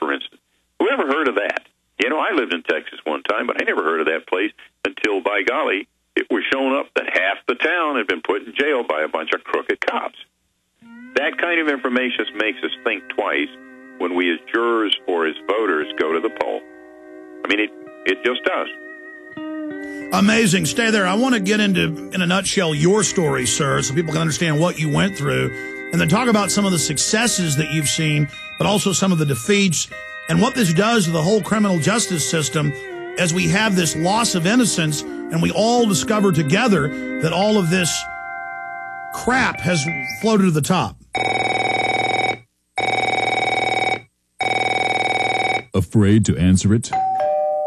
for instance. Who ever heard of that? You know, I lived in Texas one time, but I never heard of that place until, by golly, it was shown up that half the town had been put in jail by a bunch of crooked cops. That kind of information makes us think twice when we as jurors or as voters go to the poll. I mean, it just does. Amazing. Stay there. I want to get into, in a nutshell, your story, sir, so people can understand what you went through, and then talk about some of the successes that you've seen, but also some of the defeats, and what this does to the whole criminal justice system as we have this loss of innocence, and we all discover together that all of this crap has floated to the top. Afraid to answer it?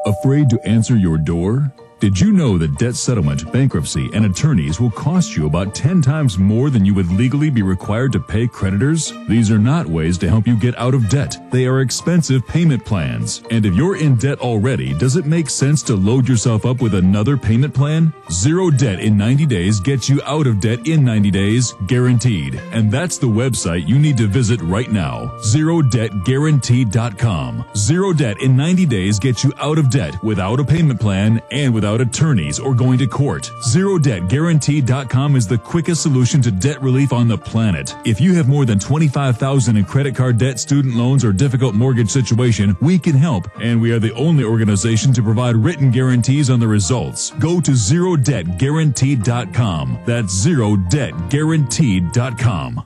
Afraid to answer your door? Did you know that debt settlement, bankruptcy, and attorneys will cost you about 10 times more than you would legally be required to pay creditors? These are not ways to help you get out of debt. They are expensive payment plans. And if you're in debt already, does it make sense to load yourself up with another payment plan? Zero Debt in 90 Days gets you out of debt in 90 days, guaranteed. And that's the website you need to visit right now, ZeroDebtGuaranteed.com. Zero Debt in 90 Days gets you out of debt without a payment plan and without attorneys or going to court. ZeroDebtGuaranteed.com is the quickest solution to debt relief on the planet. If you have more than $25,000 in credit card debt, student loans, or difficult mortgage situation, we can help, and we are the only organization to provide written guarantees on the results. Go to ZeroDebtGuaranteed.com. That's ZeroDebtGuaranteed.com.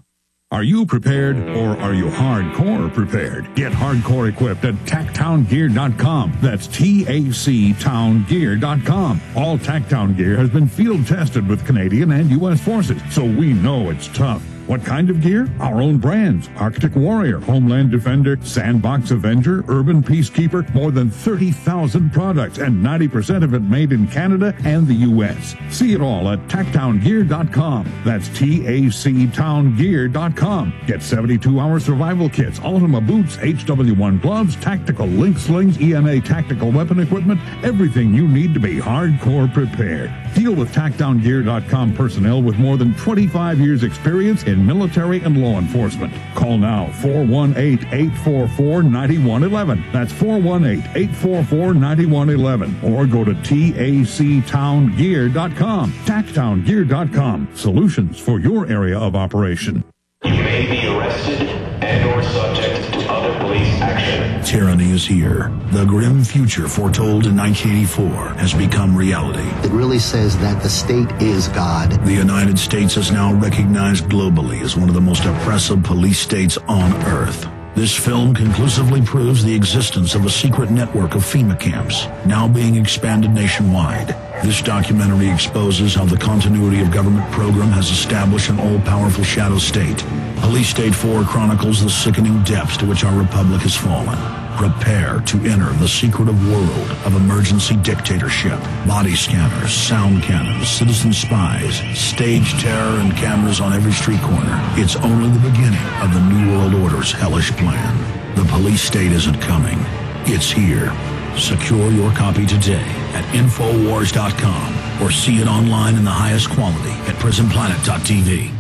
Are you prepared, or are you hardcore prepared? Get hardcore equipped at TacTownGear.com. That's TACTownGear.com. All TacTown gear has been field tested with Canadian and U.S. forces, so we know it's tough. What kind of gear? Our own brands: Arctic Warrior, Homeland Defender, Sandbox Avenger, Urban Peacekeeper, more than 30,000 products, and 90% of it made in Canada and the U.S. See it all at TacTownGear.com. That's TACTownGear.com. Get 72-hour survival kits, Ultima boots, HW1 gloves, tactical link slings, EMA tactical weapon equipment, everything you need to be hardcore prepared. Deal with TacTownGear.com personnel with more than 25 years experience in military and law enforcement. Call now, 418-844-9111. That's 418-844-9111. Or go to TACTownGear.com. TacTownGear.com. Solutions for your area of operation. You may be arrested and or subject to other police action. Tyranny is here. The grim future foretold in 1984 has become reality. It really says that the state is God. The United States is now recognized globally as one of the most oppressive police states on earth. This film conclusively proves the existence of a secret network of FEMA camps, now being expanded nationwide. This documentary exposes how the continuity of government program has established an all-powerful shadow state. Police State 4 chronicles the sickening depths to which our republic has fallen. Prepare to enter the secretive world of emergency dictatorship. Body scanners, sound cannons, citizen spies, stage terror, and cameras on every street corner. It's only the beginning of the New World Order's hellish plan. The police state isn't coming. It's here. Secure your copy today at Infowars.com or see it online in the highest quality at PrisonPlanet.tv.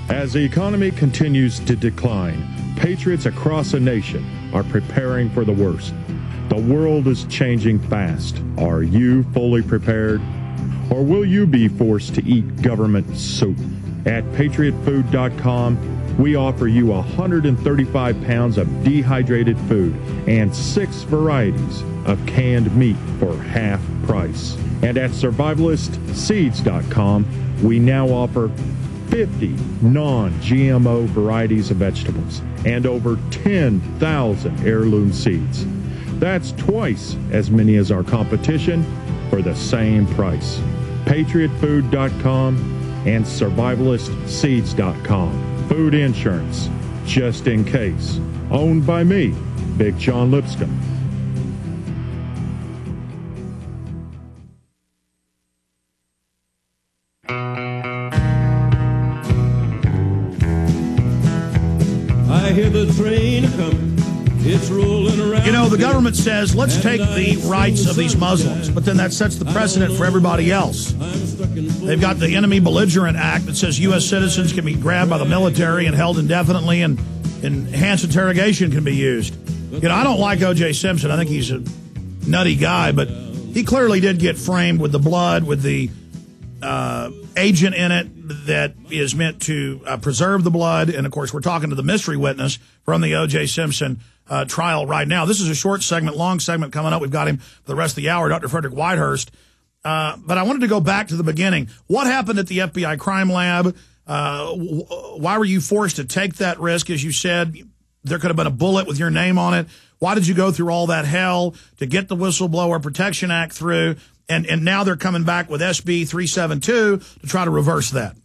As the economy continues to decline, patriots across the nation are preparing for the worst. The world is changing fast. Are you fully prepared? Or will you be forced to eat government soup? At PatriotFood.com, we offer you 135 pounds of dehydrated food and 6 varieties of canned meat for half price. And at SurvivalistSeeds.com, we now offer 50 non-GMO varieties of vegetables and over 10,000 heirloom seeds. That's twice as many as our competition for the same price. PatriotFood.com and SurvivalistSeeds.com. Food insurance, just in case. Owned by me, Big John Lipscomb. I hear the train coming. It's rolling around. You know, the government says, let's take the rights of these Muslims, but then that sets the precedent for everybody else. They've got the Enemy Belligerent Act that says U.S. citizens can be grabbed by the military and held indefinitely, and enhanced interrogation can be used. I don't like O.J. Simpson. I think he's a nutty guy, but he clearly did get framed with the blood, with the agent in it that is meant to preserve the blood. And, of course, we're talking to the mystery witness from the O.J. Simpson trial right now. This is a short segment, long segment coming up. We've got him for the rest of the hour, Dr. Frederic Whitehurst. But I wanted to go back to the beginning. What happened at the FBI crime lab? Why were you forced to take that risk? As you said, there could have been a bullet with your name on it. Why did you go through all that hell to get the Whistleblower Protection Act through? And now they're coming back with SB 372 to try to reverse that.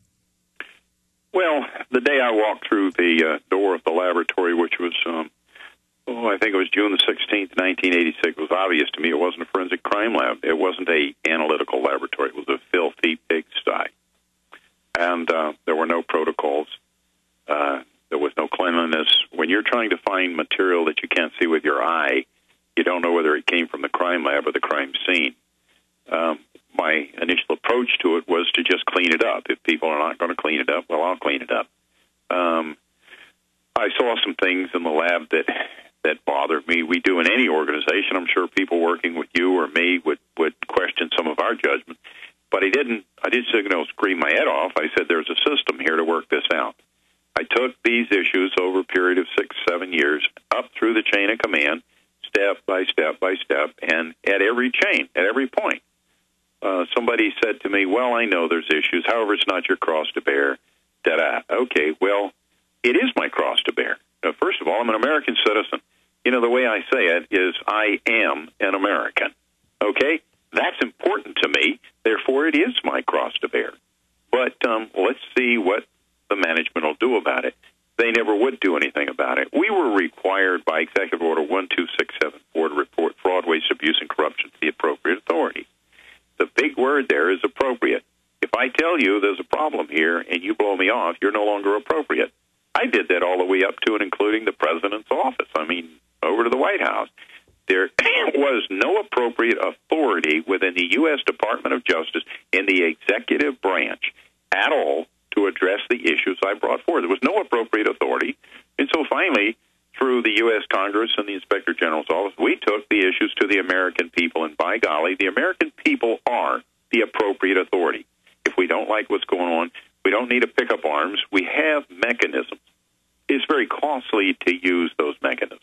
Well, the day I walked through the door of the laboratory, which was, I think it was June the 16th, 1986, it was obvious to me it wasn't a forensic crime lab. It wasn't a analytical laboratory. It was a filthy pigsty. And there were no protocols. There was no cleanliness. When you're trying to find material that you can't see with your eye, you don't know whether it came from the crime lab or the crime scene. My initial approach to it was to just clean it up. If people are not going to clean it up, well, I'll clean it up. I saw some things in the lab that bothered me. We do in any organization. I'm sure people working with you or me would question some of our judgment. But I didn't scream my head off. I said there's a system here to work this out. I took these issues over a period of 6-7 years up through the chain of command, step by step by step, and at every chain, at every point. Somebody said to me, well, I know there's issues. However, it's not your cross to bear. Okay, well, it is my cross to bear. First of all, I'm an American citizen. The way I say it is I am an American. Okay? That's important to me. Therefore, it is my cross to bear. But let's see what the management will do about it. They never would do anything about it. We were required by Executive Order 12674 to report fraud, waste, abuse, and corruption to the appropriate authority. The big word there is appropriate. If I tell you there's a problem here and you blow me off, you're no longer appropriate. I did that all the way up to and including the president's office. Over to the White House. There was no appropriate authority within the U.S. Department of Justice in the executive branch at all to address the issues I brought forward. There was no appropriate authority. And so finally, through the U.S. Congress and the Inspector General's office, we took the issues to the American people. And by golly, the American people are the appropriate authority. If we don't like what's going on, we don't need to pick up arms. We have mechanisms. It's very costly to use those mechanisms.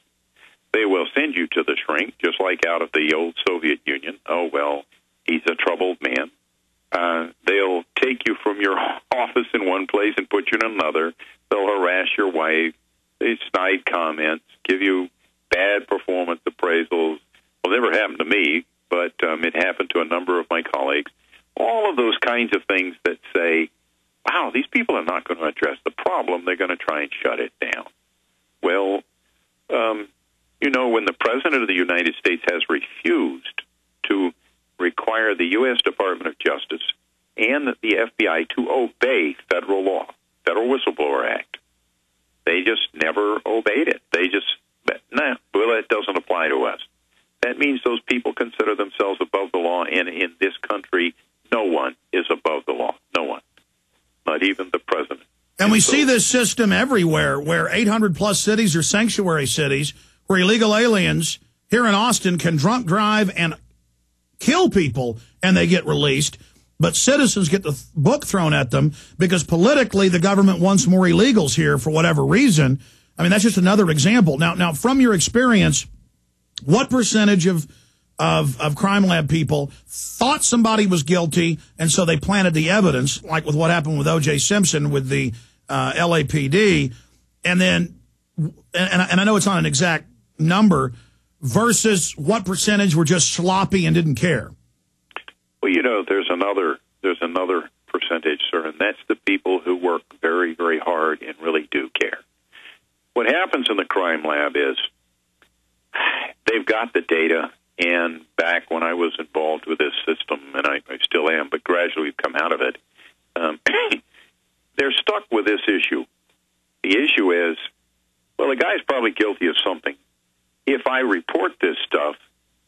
They will send you to the shrink, just like out of the old Soviet Union. Oh, well, he's a troubled man. They'll take you from your office in one place and put you in another. They'll harass your wife. They snide comments, give you bad performance appraisals. Well, it never happened to me, but it happened to a number of my colleagues. All of those kinds of things that say, wow, these people are not going to address the problem. They're going to try and shut it down. Well, when the President of the United States has refused to require the U.S. Department of Justice and the FBI to obey federal law, Federal Whistleblower Act, they just never obeyed it. They just, it doesn't apply to us. That means those people consider themselves above the law, and in this country, no one is above the law. No one. Not even the president. And we see this system everywhere, where 800-plus cities are sanctuary cities, where illegal aliens here in Austin can drunk drive and kill people, and they get released. But citizens get the book thrown at them because politically the government wants more illegals here for whatever reason. That's just another example. Now, from your experience, what percentage of crime lab people thought somebody was guilty, and so they planted the evidence, like with what happened with O.J. Simpson with the LAPD, and I know it's not an exact number, versus what percentage were just sloppy and didn't care? Well, there's another percentage, sir, and that's the people who work very, very hard and really do care. What happens in the crime lab is they've got the data, and back when I was involved with this system, and I still am, but gradually we've come out of it, they're stuck with this issue. The issue is, well, the guy's probably guilty of something. If I report this stuff,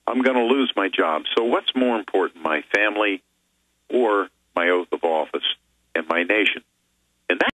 I'm going to lose my job. So what's more important, my family or my oath of office and my nation. And that